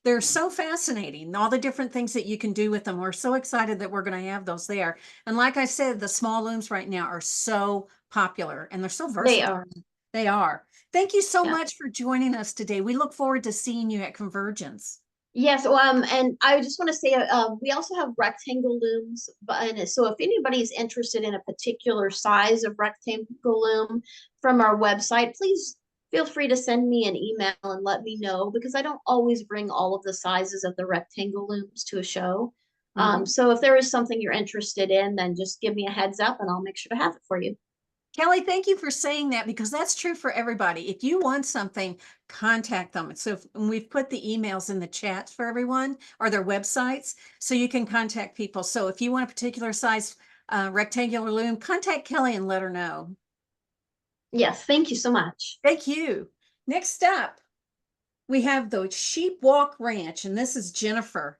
They're so fascinating. All the different things that you can do with them. We're so excited that we're going to have those there. And like I said, the small looms right now are so popular and they're so they versatile. are. They are. Thank you so Yeah. much for joining us today. We look forward to seeing you at Convergence. Yes, and I just want to say, we also have rectangle looms, and so if anybody's interested in a particular size of rectangle loom from our website, please feel free to send me an email and let me know, because I don't always bring all of the sizes of the rectangle looms to a show. Mhm. So if there is something you're interested in, then just give me a heads up and I'll make sure to have it for you. Kelly, thank you for saying that because that's true for everybody. If you want something, contact them. So we've put the emails in the chat for everyone or their websites so you can contact people. So if you want a particular size rectangular loom, contact Kelly and let her know. Yes, thank you so much. Thank you. Next up, we have the Sheep Walk Ranch, and this is Jennifer.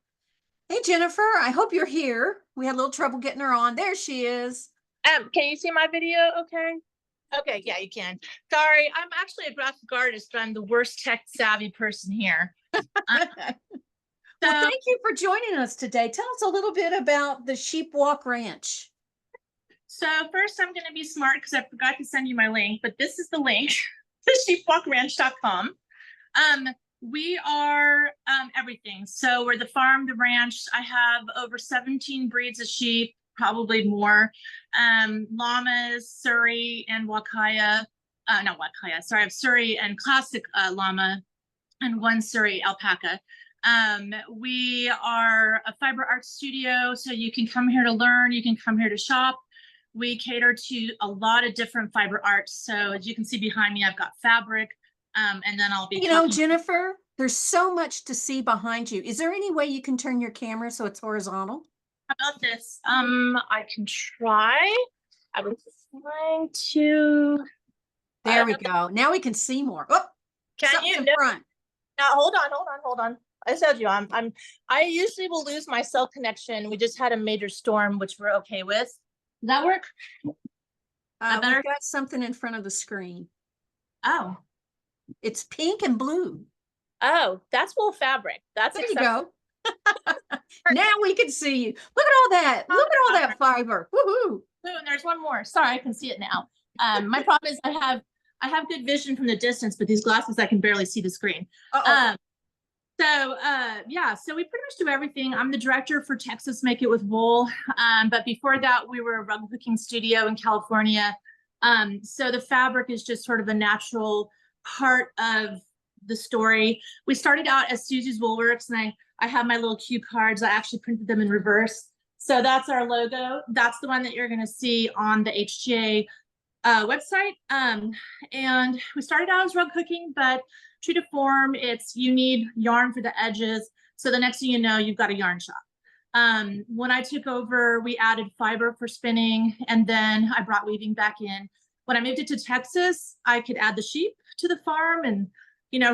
Hey, Jennifer, I hope you're here. We had a little trouble getting her on. There she is. Can you see my video okay? Okay, yeah, you can. Sorry, I'm actually a graphic artist, but I'm the worst tech savvy person here. Well, thank you for joining us today. Tell us a little bit about the Sheep Walk Ranch. So first I'm going to be smart because I forgot to send you my link, but this is the link, sheepwalkranch.com. We are everything. So we're the farm, the ranch. I have over 17 breeds of sheep, probably more. Llamas, Surrey, and Wakaya. Not Wakaya, sorry, I have Surrey and classic llama and one Surrey alpaca. We are a fiber art studio, so you can come here to learn, you can come here to shop. We cater to a lot of different fiber arts. So as you can see behind me, I've got fabric, and then I'll be Jennifer, there's so much to see behind you. Is there any way you can turn your camera so it's horizontal? How about this? I can try. I was trying to. There we go. Now we can see more. Oh, Can you? in front. Now hold on. I told you I usually will lose my cell connection. We just had a major storm, which we're okay with. Does that work? We've got something in front of the screen. Oh. It's pink and blue. Oh, that's wool fabric. That's there you go. Now we can see you. Look at all that. Look at all that fiber. Woohoo. Oh, and there's one more. Sorry, I can see it now. My problem is I have good vision from the distance, but these glasses I can barely see the screen. Yeah, so we pretty much do everything. I'm the director for Texas Make It With Wool. But before that, we were a rug hooking studio in California. So the fabric is just sort of a natural part of the story. We started out as Susie's Woolworks, and I have my little cue cards. I actually printed them in reverse. So that's our logo. That's the one that you're going to see on the HGA website. And we started out as rug hooking, but true to form, you need yarn for the edges. So the next thing you know, you've got a yarn shop. When I took over, we added fiber for spinning, and then I brought weaving back in. When I moved it to Texas, I could add the sheep to the farm and,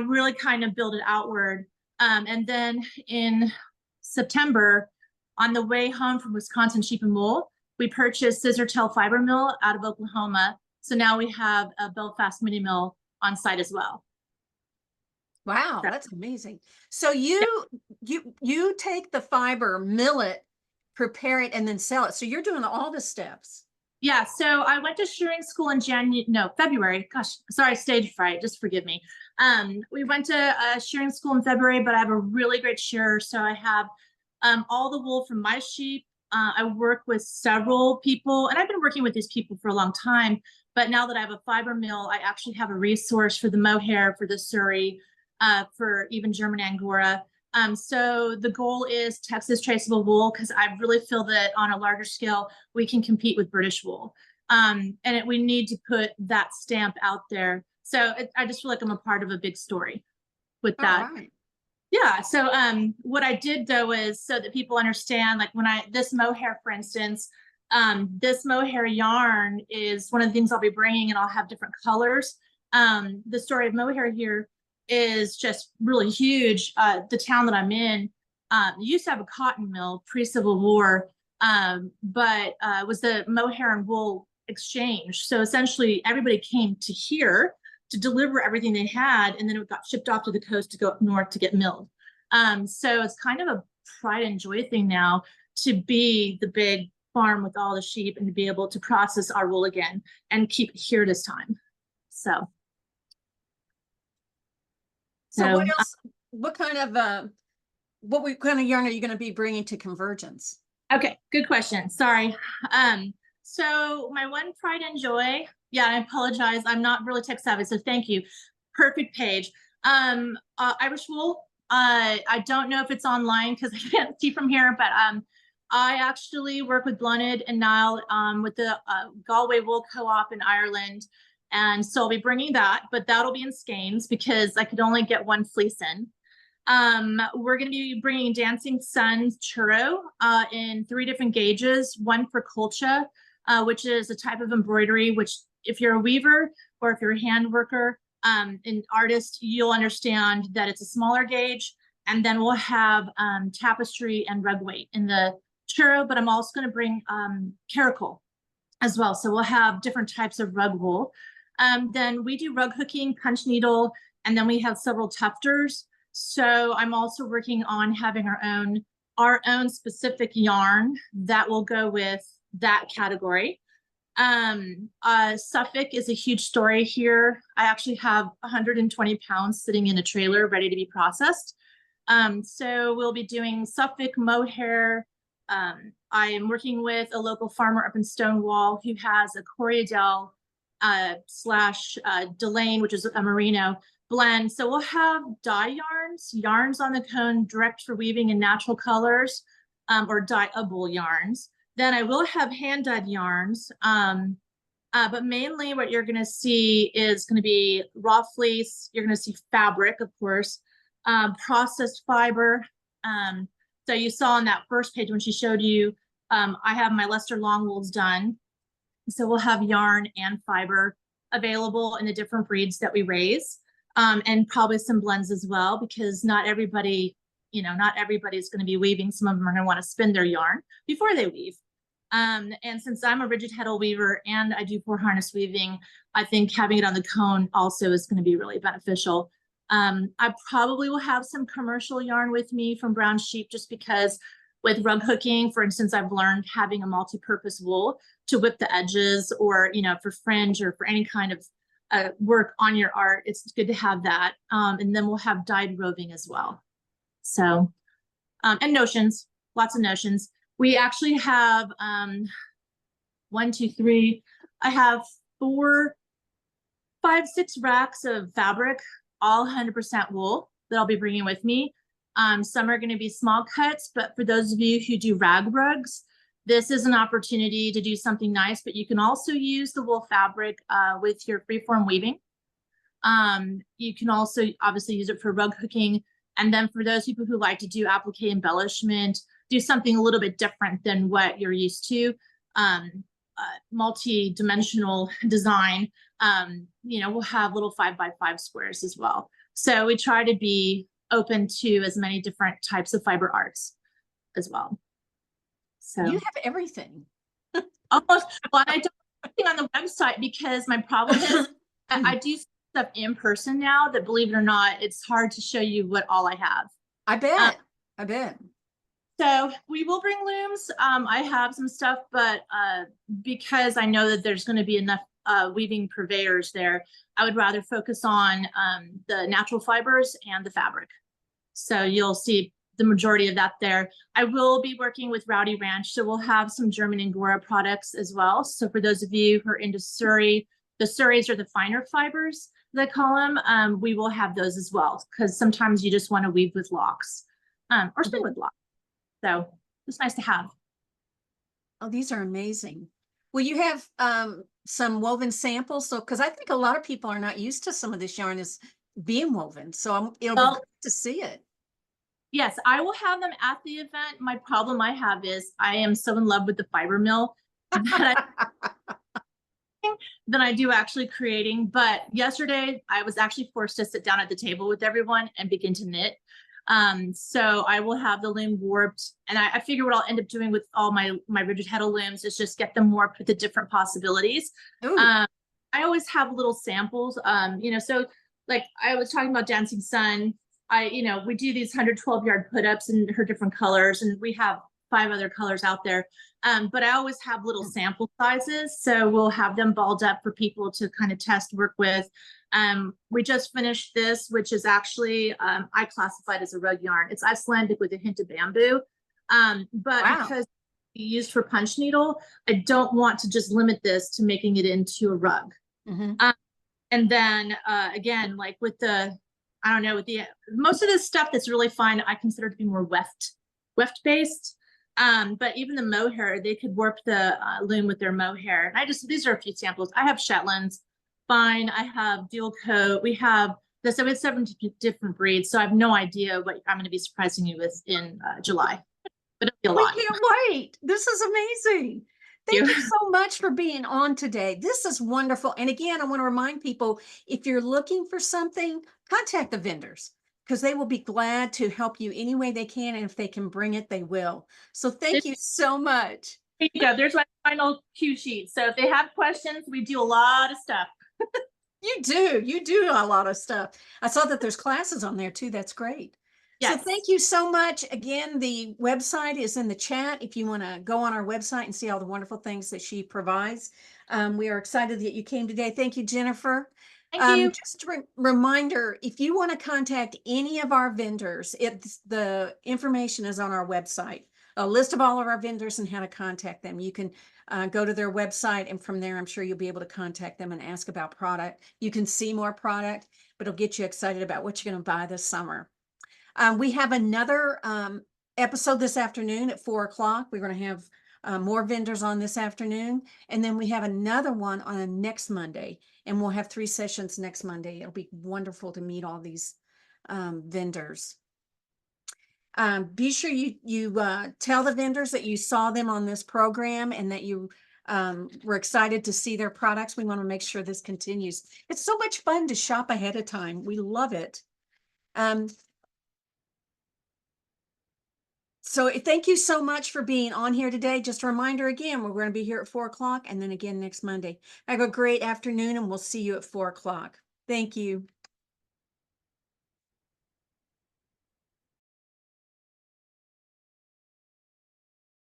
really kind of build it outward. And then in September, on the way home from Wisconsin Sheep and Wool, we purchased Scissor Tail Fiber Mill out of Oklahoma. So now we have a Belfast mini mill on site as well. Wow, that's amazing. So you take the fiber, mill it, prepare it, and then sell it. So you're doing all the steps. Yeah, so I went to shearing school in February. Gosh, sorry, stage fright, just forgive me. We went to shearing school in February, but I have a really great shearer. So I have all the wool from my sheep. I work with several people, and I've been working with these people for a long time. But now that I have a fiber mill, I actually have a resource for the mohair, for the Surrey, for even German Angora. So the goal is Texas traceable wool, because I really feel that on a larger scale, we can compete with British wool. We need to put that stamp out there. So I just feel like I'm a part of a big story with that. Right. Yeah. So what I did though is so that people understand, like this mohair, for instance, this mohair yarn is one of the things I'll be bringing, and I'll have different colors. The story of mohair here is just really huge. The town that I'm in used to have a cotton mill pre-Civil War, but it was the mohair and wool exchange. So essentially everybody came to here to deliver everything they had, and then it got shipped off to the coast to go up north to get milled. So it's kind of a pride and joy thing now to be the big farm with all the sheep and to be able to process our wool again and keep it here this time. So what else? What kind of yarn are you going to be bringing to Convergence? Okay, good question. Sorry. So my one pride and joy. Yeah, I apologize. I'm not really tech savvy, so thank you. Perfect page. Irish wool. I don't know if it's online because I can't see from here, but I actually work with Blunted and Nile with the Galway Wool Co-op in Ireland. And so I'll be bringing that, but that'll be in skeins because I could only get one fleece in. We're going to be bringing Dancing Sun's churro in 3 different gauges, one for colcha, which is a type of embroidery, which if you're a weaver or if you're a hand worker, an artist, you'll understand that it's a smaller gauge. And then we'll have tapestry and rug weight in the churro, but I'm also going to bring caracal as well. So we'll have different types of rug wool. Then we do rug hooking, punch needle, and then we have several tufters. So I'm also working on having our own specific yarn that will go with that category. Suffolk is a huge story here. I actually have 120 pounds sitting in a trailer ready to be processed. So we'll be doing Suffolk mohair. I am working with a local farmer up in Stonewall who has a Corriedale slash Delane, which is a merino blend. So we'll have dye yarns on the cone direct for weaving in natural colors, or dyeable yarns. Then I will have hand dyed yarns, but mainly what you're going to see is going to be raw fleece. You're going to see fabric, of course, processed fiber. So you saw on that first page when she showed you, I have my Leicester long wools done. So we'll have yarn and fiber available in the different breeds that we raise, and probably some blends as well, because not everybody, not everybody's going to be weaving. Some of them are going to want to spin their yarn before they weave. And since I'm a rigid heddle weaver and I do 4 harness weaving, I think having it on the cone also is going to be really beneficial. I probably will have some commercial yarn with me from Brown Sheep, just because with rug hooking, for instance, I've learned having a multi-purpose wool to whip the edges, or, for fringe or for any kind of work on your art. It's good to have that. And then we'll have dyed roving as well. So, and notions, lots of notions. We actually have 1, 2, 3. I have 4, 5, 6 racks of fabric, all 100% wool that I'll be bringing with me. Some are going to be small cuts, but for those of you who do rag rugs, this is an opportunity to do something nice, but you can also use the wool fabric with your freeform weaving. You can also obviously use it for rug hooking. And then for those people who like to do applique embellishment, do something a little bit different than what you're used to, multi-dimensional design, we'll have little 5x5 squares as well. So we try to be open to as many different types of fiber arts as well. So You have everything. almost, well, I don't have anything on the website because my problem is I do stuff in person now that, believe it or not, it's hard to show you what all I have. I bet. So we will bring looms. I have some stuff, but because I know that there's going to be enough weaving purveyors there, I would rather focus on the natural fibers and the fabric. So you'll see the majority of that there. I will be working with Rowdy Ranch, so we'll have some German Angora products as well. So for those of you who are into Surrey, the Surreys are the finer fibers, they call them. We will have those as well, because sometimes you just want to weave with locks or spin with locks. So it's nice to have. Oh, these are amazing. Will you have some woven samples? So, because I think a lot of people are not used to some of this yarn is being woven. So it'll be great to see it. Yes, I will have them at the event. My problem I have is I am so in love with the fiber mill that than I do actually creating. But yesterday I was actually forced to sit down at the table with everyone and begin to knit. So I will have the loom warped, and I figure what I'll end up doing with all my rigid heddle looms is just get them warped with the different possibilities. I always have little samples, so like I was talking about Dancing Sun. We do these 112 yard put-ups in her different colors, and we have 5 other colors out there. But I always have little sample sizes. So we'll have them balled up for people to kind of test, work with. We just finished this, which is actually, I classified as a rug yarn. It's Icelandic with a hint of bamboo. But because it's used for punch needle, I don't want to just limit this to making it into a rug. And then again, like with the, I don't know, with the, most of this stuff that's really fine, I consider to be more weft based. But even the mohair, they could warp the loom with their mohair. And these are a few samples. I have Shetlands, fine. I have dual coat. We have this, so it's 7 different breeds. So I have no idea what I'm going to be surprising you with in July. But it'll be a We lot. can't wait. This is amazing. Thank you so much for being on today. This is wonderful. And again, I want to remind people, if you're looking for something, contact the vendors because they will be glad to help you any way they can. And if they can bring it, they will. So thank you so much. There you go. There's my final cue sheet. So if they have questions, we do a lot of stuff. You do a lot of stuff. I saw that there's classes on there too. That's great. Yes. So thank you so much. Again, the website is in the chat if you want to go on our website and see all the wonderful things that she provides. We are excited that you came today. Thank you, Jennifer. Thank you. Just a reminder, if you want to contact any of our vendors, the information is on our website. A list of all of our vendors and how to contact them. You can go to their website, and from there, I'm sure you'll be able to contact them and ask about product. You can see more product, but it'll get you excited about what you're going to buy this summer. We have another episode this afternoon at 4 o'clock. We're going to have more vendors on this afternoon. And then we have another one on next Monday. And we'll have 3 sessions next Monday. It'll be wonderful to meet all these vendors. Be sure you tell the vendors that you saw them on this program and that you were excited to see their products. We want to make sure this continues. It's so much fun to shop ahead of time. We love it. So thank you so much for being on here today. Just a reminder again, we're going to be here at 4 o'clock and then again next Monday. Have a great afternoon and we'll see you at 4 o'clock. Thank you.